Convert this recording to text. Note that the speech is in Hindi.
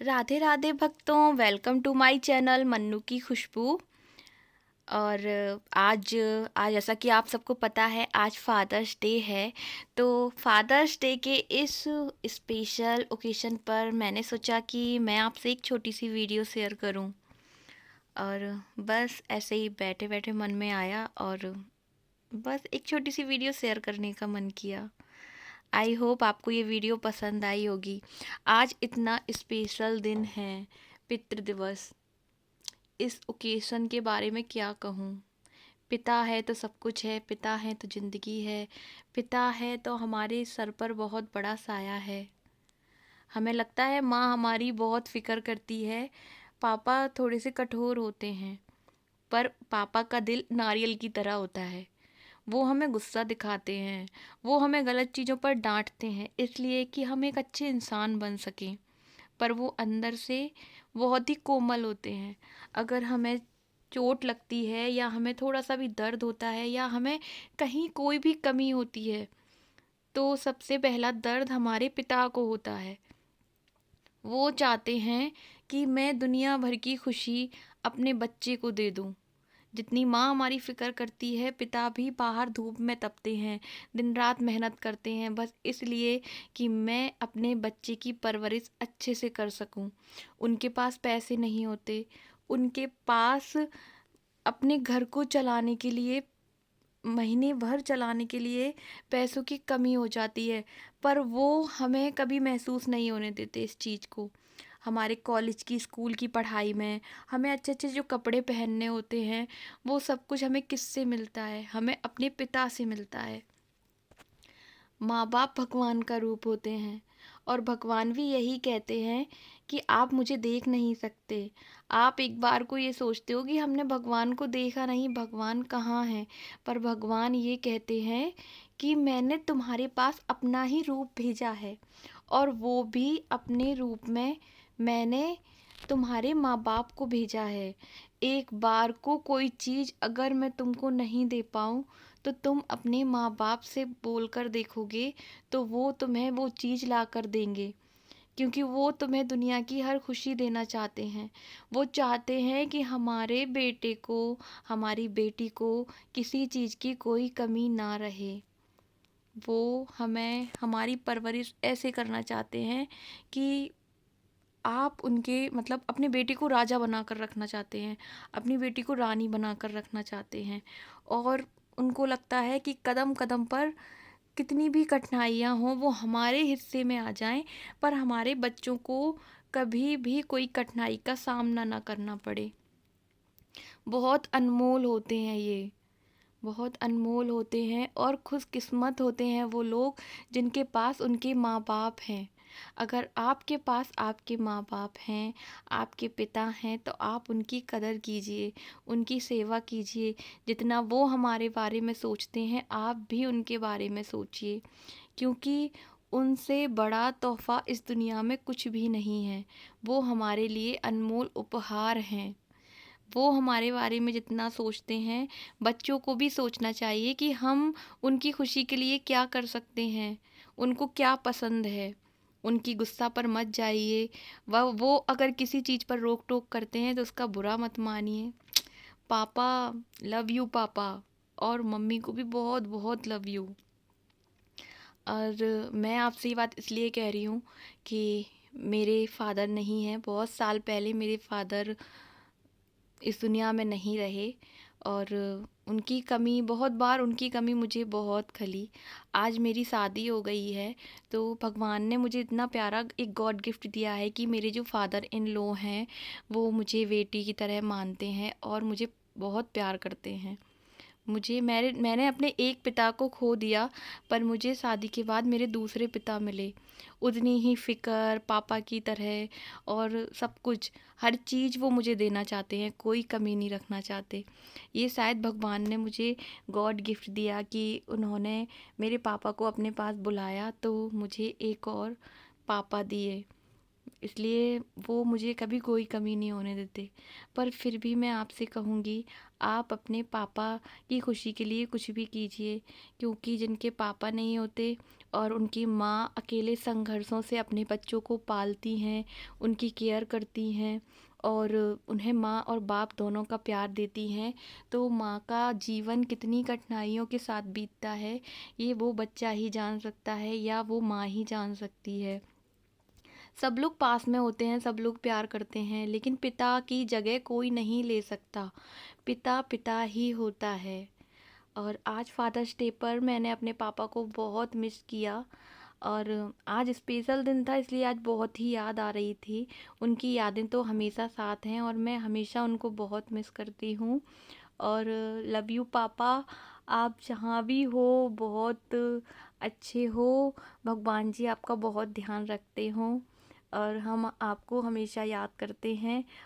राधे राधे भक्तों, welcome to my channel Mannu की खुशबू। और आज आज जैसा कि आप सबको पता है, आज फादर्स डे है। तो फादर्स डे के इस स्पेशल ओकेशन पर मैंने सोचा कि मैं आपसे एक छोटी सी वीडियो शेयर करूं। और बस ऐसे ही बैठे बैठे मन में आया और बस एक छोटी सी वीडियो शेयर करने का मन किया। आई होप आपको ये वीडियो पसंद आई होगी। आज इतना स्पेशल दिन है, पितृ दिवस। इस ओकेशन के बारे में क्या कहूँ। पिता है तो सब कुछ है, पिता है तो ज़िंदगी है, पिता है तो हमारे सर पर बहुत बड़ा साया है। हमें लगता है माँ हमारी बहुत फ़िक्र करती है, पापा थोड़े से कठोर होते हैं, पर पापा का दिल नारियल की तरह होता है। वो हमें गुस्सा दिखाते हैं, वो हमें गलत चीज़ों पर डांटते हैं इसलिए कि हम एक अच्छे इंसान बन सकें, पर वो अंदर से बहुत ही कोमल होते हैं। अगर हमें चोट लगती है या हमें थोड़ा सा भी दर्द होता है या हमें कहीं कोई भी कमी होती है, तो सबसे पहला दर्द हमारे पिता को होता है। वो चाहते हैं कि मैं दुनिया भर की खुशी अपने बच्चे को दे दूं। जितनी माँ हमारी फ़िक्र करती है, पिता भी बाहर धूप में तपते हैं, दिन रात मेहनत करते हैं, बस इसलिए कि मैं अपने बच्चे की परवरिश अच्छे से कर सकूं। उनके पास पैसे नहीं होते, उनके पास अपने घर को चलाने के लिए, महीने भर चलाने के लिए पैसों की कमी हो जाती है, पर वो हमें कभी महसूस नहीं होने देते इस चीज़ को। हमारे कॉलेज की, स्कूल की पढ़ाई में हमें अच्छे-अच्छे जो कपड़े पहनने होते हैं, वो सब कुछ हमें किससे मिलता है? हमें अपने पिता से मिलता है। माँ-बाप भगवान का रूप होते हैं और भगवान भी यही कहते हैं कि आप मुझे देख नहीं सकते। आप एक बार को ये सोचते हो कि हमने भगवान को देखा नहीं, भगवान कहाँ हैं? पर भगवान ये कहते हैं कि मैंने तुम्हारे पास अपना ही रूप भेजा है और वो भी अपने रूप में मैंने तुम्हारे माँ-बाप को भेजा है। एक बार को कोई चीज़ अगर मैं तुमको नहीं दे पाऊँ, तो तुम अपने माँ-बाप से बोलकर देखोगे, तो वो तुम्हें वो चीज़ ला कर देंगे। क्योंकि वो तुम्हें दुनिया की हर खुशी देना चाहते हैं। वो चाहते हैं कि हमारे बेटे को, हमारी बेटी को किसी चीज़ की कोई कमी ना रहे। वो हमें हमारी परवरिश ऐसे करना चाहते हैं कि आप उनके मतलब अपनी बेटी को राजा बनाकर रखना चाहते हैं, अपनी बेटी को रानी बनाकर रखना चाहते हैं। और उनको लगता है कि कदम-कदम पर कितनी भी कठिनाइयाँ हों, वो हमारे हिस्से में आ जाएँ, पर हमारे बच्चों को कभी भी कोई कठिनाई का सामना ना करना पड़े। बहुत अनमोल होते हैं ये, बहुत अनमोल होते हैं और खुशकिस्मत होते हैं वो लोग जिनके पास उनके माँ-बाप हैं। अगर आपके पास आपके माँ-बाप हैं, आपके पिता हैं, तो आप उनकी कदर कीजिए, उनकी सेवा कीजिए। जितना वो हमारे बारे में सोचते हैं, आप भी उनके बारे में सोचिए, क्योंकि उनसे बड़ा तोहफ़ा इस दुनिया में कुछ भी नहीं है। वो हमारे लिए अनमोल उपहार हैं। वो हमारे बारे में जितना सोचते हैं, बच्चों को भी सोचना चाहिए कि हम उनकी खुशी के लिए क्या कर सकते हैं, उनको क्या पसंद है। उनकी गुस्सा पर मत जाइए, वो अगर किसी चीज़ पर रोक-टोक करते हैं तो उसका बुरा मत मानिए। पापा, लव यू पापा, और मम्मी को भी बहुत-बहुत लव यू। और मैं आपसे ये बात इसलिए कह रही हूँ कि मेरे फादर नहीं हैं, बहुत साल पहले मेरे फादर इस दुनिया में नहीं रहे और उनकी कमी, बहुत बार उनकी कमी मुझे बहुत खली। आज मेरी शादी हो गई है, तो भगवान ने मुझे इतना प्यारा एक गॉड गिफ्ट दिया है कि मेरे जो फादर इन लॉ हैं, वो मुझे बेटी की तरह मानते हैं और मुझे बहुत प्यार करते हैं। मैंने अपने एक पिता को खो दिया, पर मुझे शादी के बाद मेरे दूसरे पिता मिले। उतनी ही फ़िक्र पापा की तरह और सब कुछ, हर चीज़ वो मुझे देना चाहते हैं, कोई कमी नहीं रखना चाहते। ये शायद भगवान ने मुझे गॉड गिफ्ट दिया कि उन्होंने मेरे पापा को अपने पास बुलाया, तो मुझे एक और पापा दिए। इसलिए वो मुझे कभी कोई कमी नहीं होने देते। पर फिर भी मैं आपसे कहूँगी, आप अपने पापा की खुशी के लिए कुछ भी कीजिए, क्योंकि जिनके पापा नहीं होते और उनकी माँ अकेले संघर्षों से अपने बच्चों को पालती हैं, उनकी केयर करती हैं और उन्हें माँ और बाप दोनों का प्यार देती हैं, तो माँ का जीवन कितनी कठिनाइयों के साथ बीतता है, ये वो बच्चा ही जान सकता है या वो माँ ही जान सकती है। सब लोग पास में होते हैं, सब लोग प्यार करते हैं, लेकिन पिता की जगह कोई नहीं ले सकता। पिता पिता ही होता है। और आज फादर्स डे पर मैंने अपने पापा को बहुत मिस किया और आज स्पेशल दिन था, इसलिए आज बहुत ही याद आ रही थी। उनकी यादें तो हमेशा साथ हैं और मैं हमेशा उनको बहुत मिस करती हूँ। और लव यू पापा, आप जहाँ भी हो बहुत अच्छे हो। भगवान जी आपका बहुत ध्यान रखते हों और हम आपको हमेशा याद करते हैं।